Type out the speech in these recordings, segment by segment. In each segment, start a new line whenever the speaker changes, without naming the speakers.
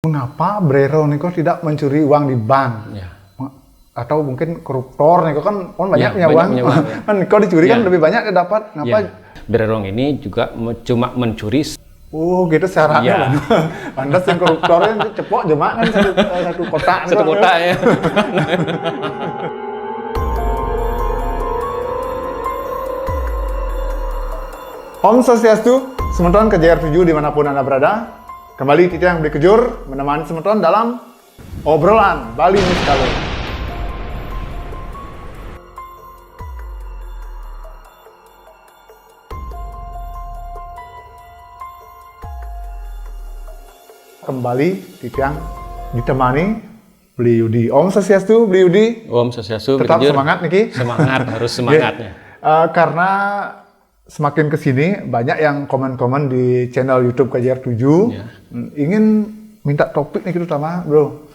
Mengapa Brero niko tidak mencuri uang di bank?
Ya.
Atau mungkin koruptor niko kan banyak punya uang. Kan niko dicuri kan lebih banyak dapat. Ngapa?
Brerong ini juga cuma mencuri.
Oh gitu syaratnya. Pantas yang koruptornya cepok jemaah kan satu kotak.
Satu kotak ya.
Om Swastiastu, semeton ke JR7 dimanapun Anda berada. Kembali kita yang beli kejur menemani semeton dalam obrolan Bali Muskalo. Kembali kita yang ditemani Beli Yudi. Om Swastiastu, Beli Yudi.
Om Swastiastu,
tetap semangat Niki.
Semangat, harus semangatnya.
Karena semakin kesini banyak yang komen-komen di channel YouTube KJR7 ingin minta topik nih terutama bro.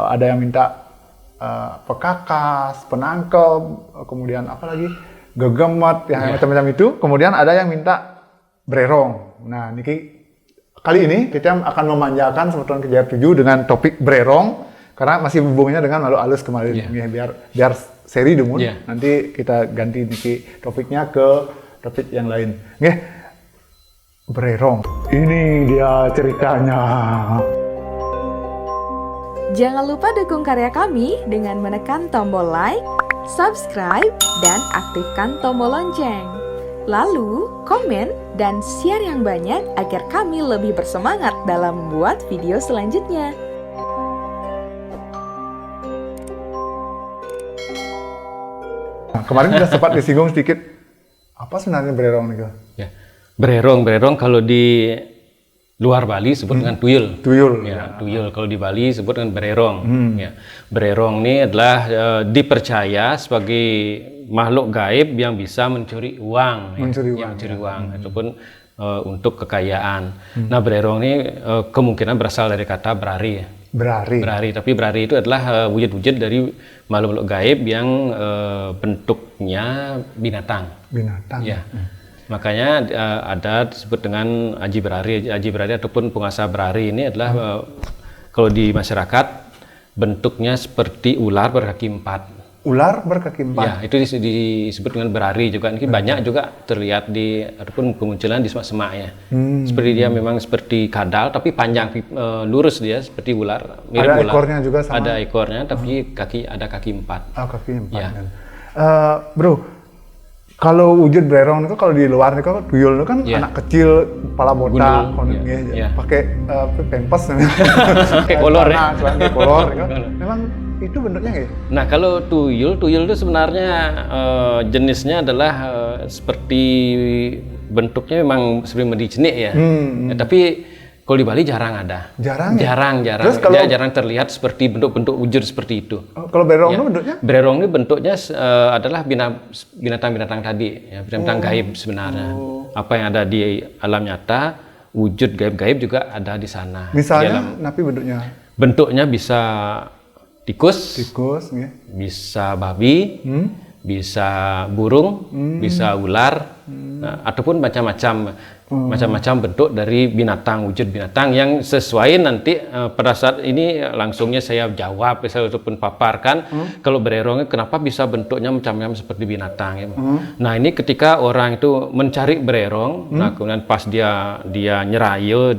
Ada yang minta pekakas, penangkep, kemudian apa lagi gegemet yang macam-macam itu. Kemudian ada yang minta brerong. Nah Niki kali ini kita akan memanjakan semeton KJR7 dengan topik brerong karena masih hubungannya dengan malu alus kemarin. Biar seri dulu. Nanti kita ganti Niki topiknya ke topik yang lain. Nggih. Brerong. Ini dia ceritanya.
Jangan lupa dukung karya kami dengan menekan tombol like, subscribe, dan aktifkan tombol lonceng. Lalu, komen dan share yang banyak agar kami lebih bersemangat dalam membuat video selanjutnya.
Nah, kemarin kita sempat disinggung sedikit. Apa sebenarnya brerong nih?
Ya. Brerong kalau di luar Bali sebut dengan tuyul.
Tuyul.
Ya, tuyul. Kalau di Bali sebut dengan brerong. Ya. Brerong ini adalah dipercaya sebagai makhluk gaib yang bisa mencuri uang. Mencuri uang ataupun untuk kekayaan. Nah, brerong ini kemungkinan berasal dari kata berari. Berari, tapi berari itu adalah wujud-wujud dari makhluk gaib yang bentuknya binatang. Ya. Makanya ada disebut dengan aji berari ataupun penguasa berari ini adalah kalau di masyarakat bentuknya seperti ular berkaki 4.
Ular berkaki 4.
Ya, itu disebut dengan berari juga. Ini banyak juga terlihat di ataupun kemunculan di semak-semak ya. Seperti dia memang seperti kadal tapi panjang lurus dia seperti ular, mirip
ada
ular.
Ekornya juga sama.
Ada ekornya tapi ada kaki 4.
Oh, kaki 4.
Ya.
Bro, kalau wujud brerong itu kalau di luar itu tuyul itu kan anak kecil kepala botak pakai pempes
pakai kolor ya.
Kolor memang itu bentuknya kayak.
Nah, kalau tuyul itu sebenarnya jenisnya adalah seperti bentuknya memang seperti medi cenik ya. Tapi kalau di Bali jarang ada. Jarang.
Terus kalau
dia jarang terlihat seperti bentuk-bentuk wujud seperti itu.
Kalau brerong itu bentuknya?
Brerong ini bentuknya adalah binatang-binatang tadi, ya, binatang gaib sebenarnya. Apa yang ada di alam nyata, wujud gaib-gaib juga ada di sana.
Misalnya, napi bentuknya?
Bentuknya bisa tikus, bisa babi, bisa burung, bisa ular, ataupun macam-macam bentuk dari wujud binatang yang sesuai nanti pada saat ini langsungnya saya jawab ataupun paparkan kalau brerong kenapa bisa bentuknya macam-macam seperti binatang ya. Nah, ini ketika orang itu mencari brerong, nah kemudian pas dia nyerayu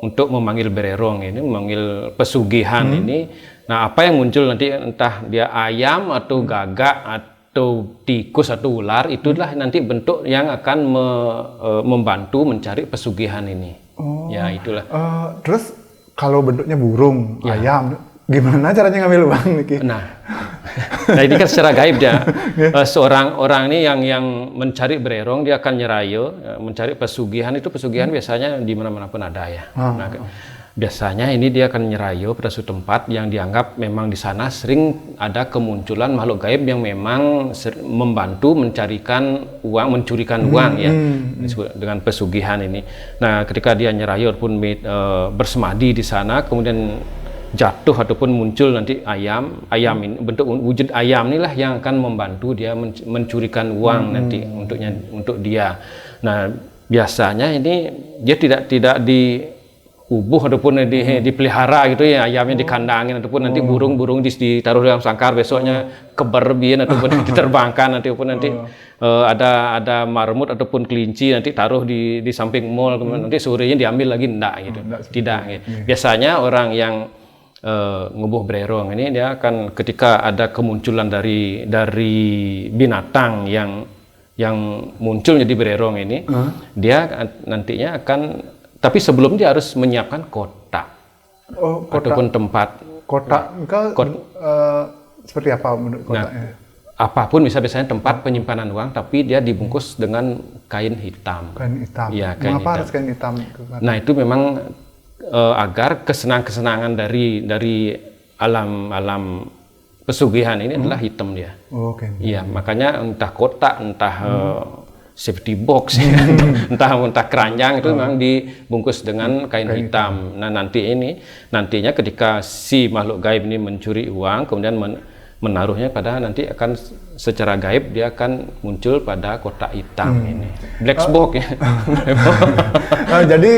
untuk memanggil brerong ini, memanggil pesugihan ini. Nah, apa yang muncul nanti entah dia ayam atau gagak atau tikus atau ular, itulah nanti bentuk yang akan membantu mencari pesugihan ini. Ya, itulah.
Terus kalau bentuknya burung, ayam, gimana caranya ngambil uang nih?
Nah, ini kan secara gaib dia. Seorang orang ini yang mencari brerong, dia akan nyerayu, mencari pesugihan. Itu pesugihan biasanya di mana-mana pun ada ya. Biasanya ini dia akan nyerayu pada suatu tempat yang dianggap memang di sana sering ada kemunculan makhluk gaib yang memang membantu mencurikan uang ya dengan pesugihan ini. Nah, ketika dia nyerayu ataupun bersemadi di sana, kemudian jatuh ataupun muncul nanti ayam ini, bentuk wujud ayam inilah yang akan membantu dia mencurikan uang nanti untuk dia. Nah, biasanya ini dia tidak ubuh ataupun dipelihara gitu ya, ayamnya dikandangin ataupun nanti burung-burung ditaruh dalam sangkar, besoknya keberbian ataupun diterbangkan ataupun nanti ada marmut ataupun kelinci nanti taruh di samping mall, kemudian nanti sorenya diambil lagi, enggak gitu. Tidak gitu. Biasanya orang yang ngubuh bererong ini dia akan ketika ada kemunculan dari binatang yang muncul jadi bererong ini, dia nantinya akan, tapi sebelum dia harus menyiapkan kotak, ataupun tempat.
Kotak, seperti apa menurut kotaknya?
Apapun biasanya tempat penyimpanan uang, tapi dia dibungkus dengan kain hitam.
Kain hitam.
Ya, kain
Mengapa
hitam.
harus kain hitam?
Nah itu memang agar kesenangan dari alam pesugihan ini adalah hitam dia. Iya, makanya entah kotak, entah safety box, entah keranjang itu memang dibungkus dengan kain hitam. Nah nantinya ketika si makhluk gaib ini mencuri uang, kemudian menaruhnya pada, nanti akan secara gaib dia akan muncul pada kotak hitam ini, black box ya.
Jadi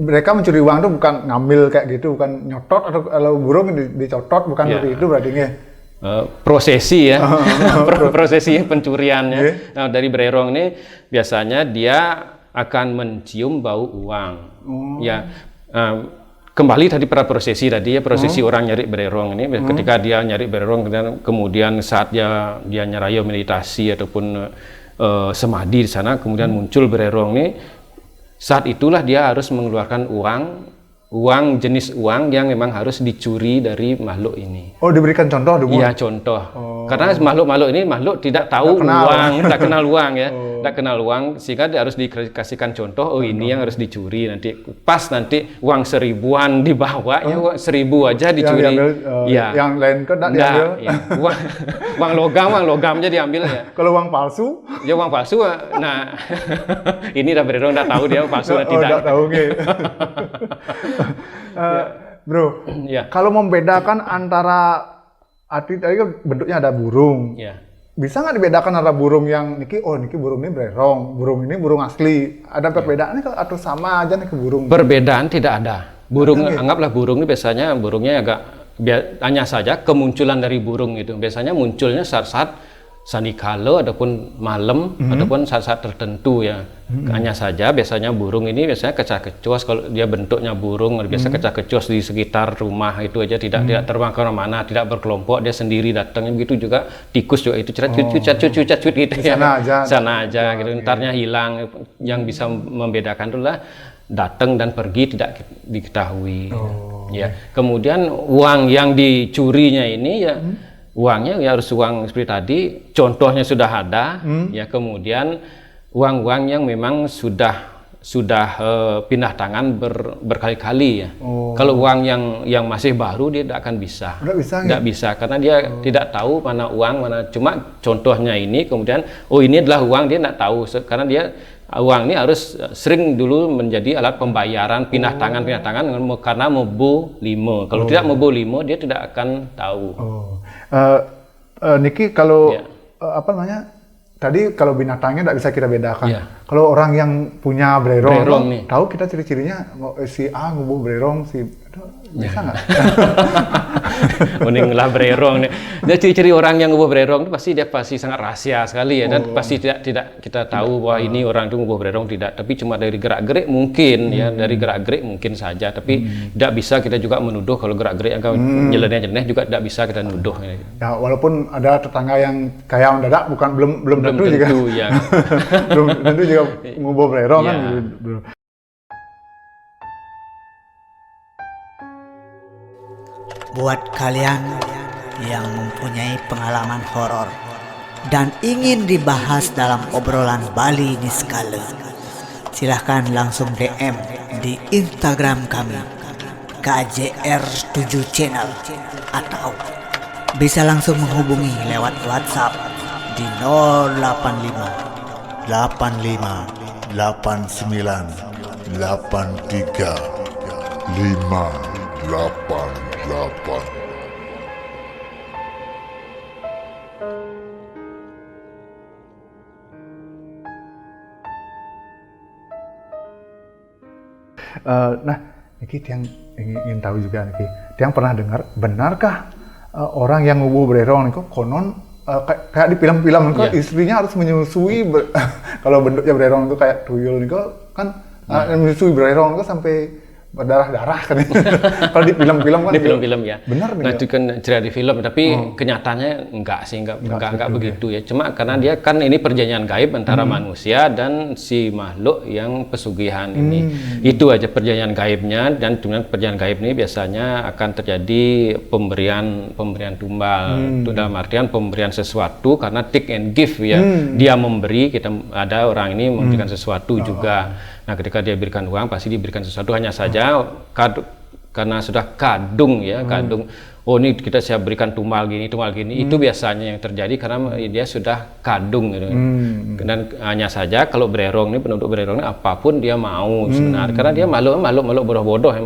mereka mencuri uang itu bukan ngambil kayak gitu, bukan nyotot, atau kalau burung dicotot, bukan seperti itu berarti nggih.
Prosesi ya, prosesi pencuriannya. Nah, dari bererong ini biasanya dia akan mencium bau uang. Ya, kembali tadi pada prosesi tadi ya, prosesi orang nyari bererong ini, ketika dia nyari bererong, kemudian saat dia nyerayo meditasi ataupun semadi di sana, kemudian muncul bererong ini. Saat itulah dia harus mengeluarkan uang jenis uang yang memang harus dicuri dari makhluk ini.
Oh, diberikan contoh dulu?
Iya, contoh. Karena makhluk ini tidak tahu uang, tidak kenal uang ya, tidak kenal uang, sehingga dia harus dikasihkan contoh. Oh, ini yang harus dicuri. Nanti pas nanti uang 1000-an dibawa, ya uang 1000 aja dicuri.
Yang diambil, yang lain kan tidak diambil.
Ya. Uang logamnya diambil ya.
Kalau uang palsu?
Ya uang palsu. Nah, ini dah bererong tidak tahu dia palsu atau tidak.
Tidak tahu nggih. Bro, kalau membedakan antara tadi kan bentuknya ada burung, bisa nggak dibedakan antara burung yang niki burung ini bererong, burung ini burung asli, ada perbedaannya atau sama aja nih ke burung?
Perbedaan tidak ada. Anggaplah burung ini biasanya burungnya hanya saja kemunculan dari burung itu biasanya munculnya saat-saat sandikala ataupun malam ataupun saat-saat tertentu ya. Hanya saja biasanya burung ini biasanya kecah-kecos, kalau dia bentuknya burung biasa kecah-kecos di sekitar rumah itu aja, tidak terbang ke mana, tidak berkelompok, dia sendiri datang. Begitu juga tikus juga itu cucut gitu ya. Sana aja gitu. Entarnya hilang. Yang bisa membedakan itulah datang dan pergi tidak diketahui. Ya. Kemudian uang yang dicurinya ini ya uangnya ya harus uang seperti tadi, contohnya sudah ada, ya kemudian uang-uang yang memang sudah pindah tangan berkali-kali ya. Kalau uang yang masih baru dia tidak akan bisa. Tidak bisa karena dia tidak tahu mana uang mana. Cuma contohnya ini kemudian ini adalah uang, dia tidak tahu karena dia uang ini harus sering dulu menjadi alat pembayaran pindah tangan karena mobo 5. Kalau tidak mobo 5 dia tidak akan tahu.
Niki kalau tadi kalau binatangnya tidak bisa kita bedakan. Kalau orang yang punya bererong tahu kita ciri-cirinya si A ngubuh bererong, si bisa nggak?
Mending lah bererong nih. Dia ciri-ciri orang yang ngubuh bererong itu pasti sangat rahasia sekali ya, dan pasti tidak kita tahu bahwa ini orang itu ngubuh bererong tidak. Tapi cuma dari gerak-gerik mungkin ya, dari gerak-gerik mungkin saja. Tapi tidak bisa kita juga menuduh kalau gerak-gerik yang nyeleneh juga tidak bisa kita nuduh.
Ya walaupun ada tetangga yang kayak mendadak belum tentu juga.
Ya.
belum tentu juga ngubuh bererong kan.
Buat kalian yang mempunyai pengalaman horor dan ingin dibahas dalam obrolan Bali Niskala, silahkan langsung DM di Instagram kami KJR7 Channel, atau bisa langsung menghubungi lewat WhatsApp di 085
85 89 83 588.
Nah, Niki yang ingin tahu juga Niki, yang pernah dengar benarkah orang yang ngubu bererong niku konon kayak di film-film niku istrinya harus menyusui kalau bentuknya bererong itu kayak tuyul niku kan menyusui bererong niku sampai berdarah-darah kan. Kalau di film-film kan
di film-film ya.
Benar nih.
Nah, itu kan cerita di film, tapi kenyataannya enggak sih, enggak begitu ya. Cuma karena dia kan ini perjanjian gaib antara manusia dan si makhluk yang pesugihan ini. Itu aja perjanjian gaibnya, dan dengan perjanjian gaib ini biasanya akan terjadi pemberian tumbal. Itu dalam artian pemberian sesuatu karena take and give ya. Dia memberi, kita ada orang ini memberikan sesuatu juga. Nah, ketika dia berikan uang pasti diberikan sesuatu, hanya saja karena sudah kadung ya, kadung. Oh, ini kita siap berikan tumbal gini, itu biasanya yang terjadi karena dia sudah kadung gitu. Dan hanya saja kalau bererong ini, penduduk bererong ini apapun dia mau sebenarnya, karena dia makhluk bodoh ya,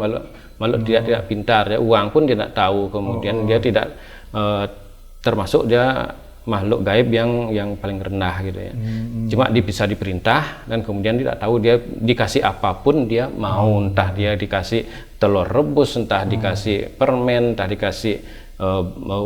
makhluk tidak pintar ya, uang pun dia tidak tahu, kemudian dia tidak termasuk dia makhluk gaib yang paling rendah gitu ya. Cuma bisa diperintah, dan kemudian tidak tahu dia dikasih apapun dia mau, entah dia dikasih telur rebus, entah dikasih permen, entah dikasih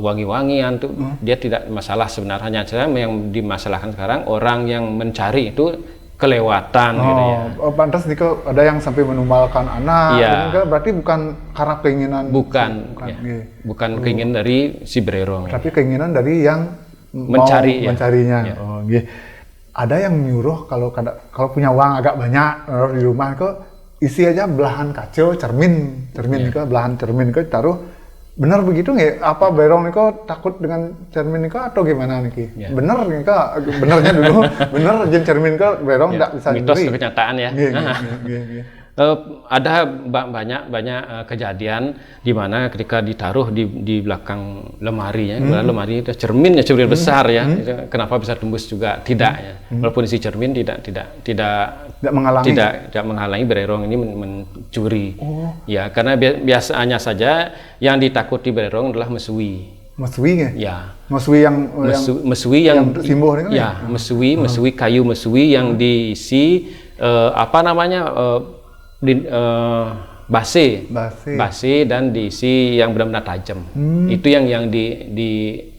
wangi-wangian tuh dia tidak masalah sebenarnya. Yang dimasalahkan sekarang orang yang mencari itu kelewatan gitu ya.
Pantas nih ada yang sampai menumbalkan anak.
Iya.
Berarti bukan karena keinginan.
Bukan keinginan dari si bererong.
Tapi keinginan dari yang mencarinya. Ya. Ada yang nyuruh kalau punya uang agak banyak di rumah kok isi aja belahan kaca cermin belahan cermin kok taruh. Benar begitu nggak? Apa berong niko takut dengan cermin niko atau gimana niki? Benar niko, benernya dulu bener jen cermin niko berong tidak bisa
mitos ke kenyataan ya. Ada banyak kejadian di mana ketika ditaruh di belakang lemari ya, lemari itu cerminnya cermin besar ya, kenapa bisa tembus juga tidak ya, walaupun isi cermin tidak menghalangi bererong ini mencuri ya, karena biasanya saja yang ditakuti bererong adalah mesui.
Mesui
ya?
Mesui yang simbol ini kan?
Ya, mesui kayu mesui yang diisi base dan diisi yang benar-benar tajam. Itu yang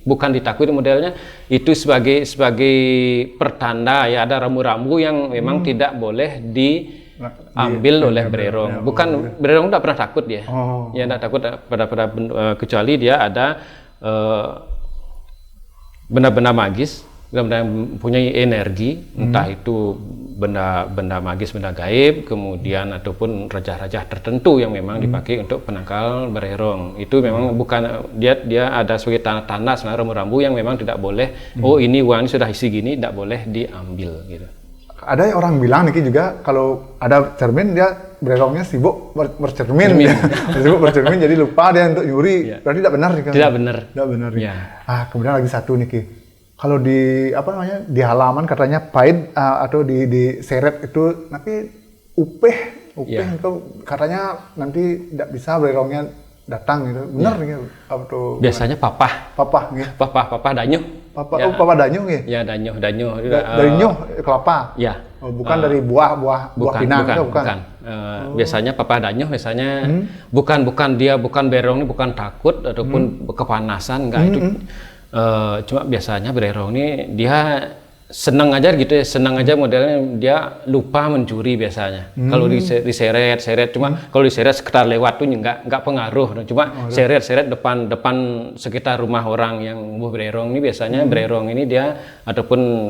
bukan ditakut modelnya, itu sebagai pertanda ya, ada rambu-rambu yang memang tidak boleh diambil oleh bererong. Bukan bererong tidak pernah takut dia. Ya tidak takut pada kecuali dia ada benda-benda magis, benda-benda yang mempunyai energi, entah itu benda magis, benda gaib, kemudian ataupun raja-raja tertentu yang memang dipakai untuk penangkal bererong. Itu memang bukan dia ada sebagai tanda-tanda sebenarnya rambu-rambu yang memang tidak boleh. Oh, ini uang sudah isi gini, tidak boleh diambil gitu.
Ada orang bilang Niki juga kalau ada cermin dia bererongnya sibuk bercermin. Sibuk bercermin jadi lupa dia untuk nyuri. Berarti tidak benar nih kan? Tidak benar. Ya. Kemudian lagi satu Niki. Kalau di di halaman katanya pahit atau di seret itu nanti upeh itu katanya nanti tidak bisa bererongnya datang gitu. Benar gitu.
Biasanya papah danyuh.
Papa danyuh ya?
Ya, danyuh.
Dari nyuh kelapa.
Ya.
Bukan dari buah pinang itu bukan.
Biasanya papa danyuh bukan bererong ini bukan takut ataupun kepanasan, enggak, itu cuma biasanya bererong ini dia senang aja gitu ya, senang aja modelnya, dia lupa mencuri biasanya. Kalau diseret cuma kalau diseret sekitar lewat tuh nggak pengaruh, cuma seret depan sekitar rumah orang yang bererong ini biasanya bererong ini dia ataupun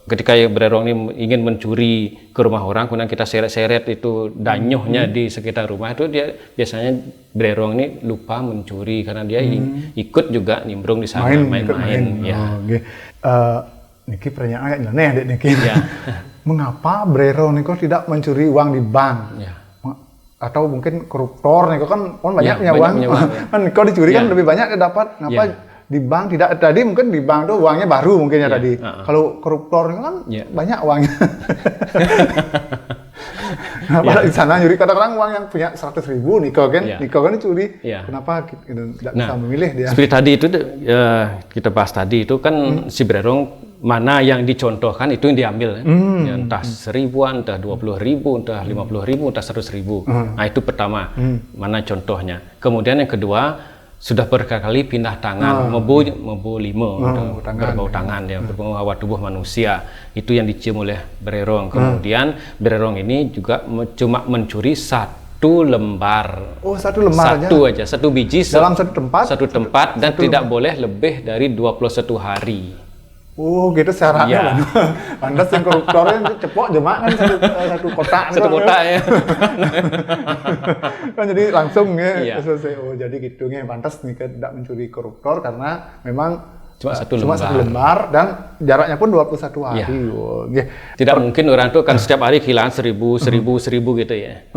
ketika bererong ini ingin mencuri ke rumah orang, kemudian kita seret itu danyuhnya di sekitar rumah, itu dia biasanya bererong ini lupa mencuri karena dia ikut juga nimbrung di sana main-main.
Niki pertanyaan agak aneh deh Niki. Mengapa bererong Niko tidak mencuri uang di bank? Atau mungkin koruptor Niko kan banyak punya uang. Kan Niko dicuri kan lebih banyak dia dapat. Kenapa di bank tidak? Tadi mungkin di bank tuh uangnya baru mungkin ya tadi. Kalau koruptor kan banyak uangnya. Padahal di sana nyuri kadang-kadang uang yang punya 100.000 Niko kan dicuri. Kenapa tidak bisa memilih dia?
Seperti tadi itu kita bahas tadi itu kan si bererong mana yang dicontohkan itu yang diambil. Ya, entah 1000-an, entah 20.000, entah 50.000, entah 100.000. Nah itu pertama, mana contohnya. Kemudian yang kedua, sudah berkali-kali pindah tangan, mebu lima, berbau tangan yang berbau hawa tubuh manusia. Itu yang dicium oleh bererong. Kemudian bererong ini juga cuma mencuri satu lembar.
Oh, satu lembar
aja, satu biji
dalam satu tempat
dan tidak boleh lebih dari 21 hari.
Oh gitu syaratnya. Pantas yang koruptornya cepok jemaah kan satu kotak.
Satu kotak ya.
Kan jadi langsung ya.
Iya.
Selesai. Oh jadi gitu nih. Pantas nih tidak mencuri koruptor karena memang
cuma satu
lembar dan jaraknya pun 21 hari.
Iya.
Oh, yeah.
Tidak mungkin orang itu kan setiap hari kehilangan 1000 gitu ya.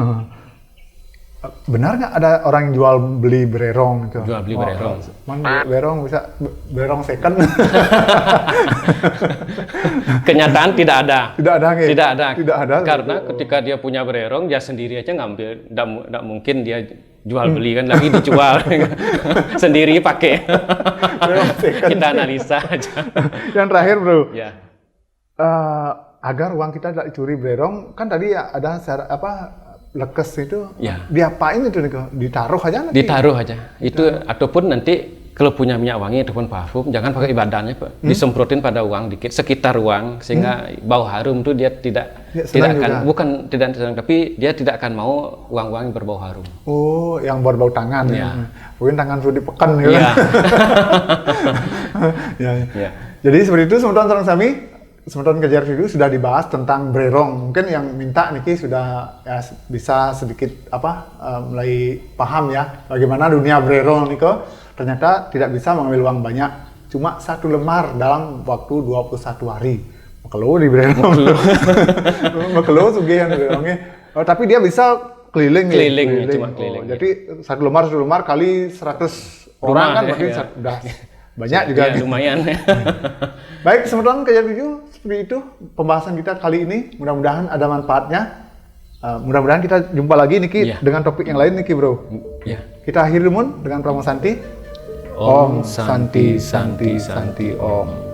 Benar nggak ada orang yang jual beli bererong gitu?
Jual beli bererong.
Bererong bisa bererong second.
Kenyataan tidak ada.
Tidak ada.
Karena ketika dia punya bererong, dia sendiri aja ngambil. Tidak mungkin dia jual beli kan lagi dijual sendiri pakai. Kita analisa aja.
Yang terakhir bro.
Ya.
Agar uang kita tidak dicuri bererong, kan tadi ada lekes itu,
ya.
Diapain itu nih? Ditaruh aja nanti?
Ditaruh aja. Itu ataupun nanti kalau punya minyak wangi ataupun parfum, jangan pakai badannya, Pak. Disemprotin pada uang dikit, sekitar uang, sehingga bau harum itu dia tidak akan, bukan tidak senang, tapi dia tidak akan mau uang-uang yang berbau harum.
Oh, yang berbau tangan ya. Mungkin tangan sudah dipekan gitu.
Ya.
Ya. Jadi seperti itu teman-teman Sami. Sementara kejar video sudah dibahas tentang bererong. Mungkin yang minta Niki sudah ya, bisa sedikit mulai paham ya bagaimana dunia bererong Niko. Ternyata tidak bisa mengambil uang banyak, cuma satu lembar dalam waktu 21 hari. Makelo di bererong. Makelo sugihan bererongnya. Tapi dia bisa keliling.
Cuma keliling.
Jadi satu lembar kali 100 orang kan berarti sudah banyak juga.
Ya, lumayan.
Baik, teman-teman kejar video seperti itu pembahasan kita kali ini. Mudah-mudahan ada manfaatnya. Mudah-mudahan kita jumpa lagi Niki dengan topik yang lain Niki bro.
Ya.
Kita akhiri dulu dengan Pramu Santi. Om Santi Santi Santi Om.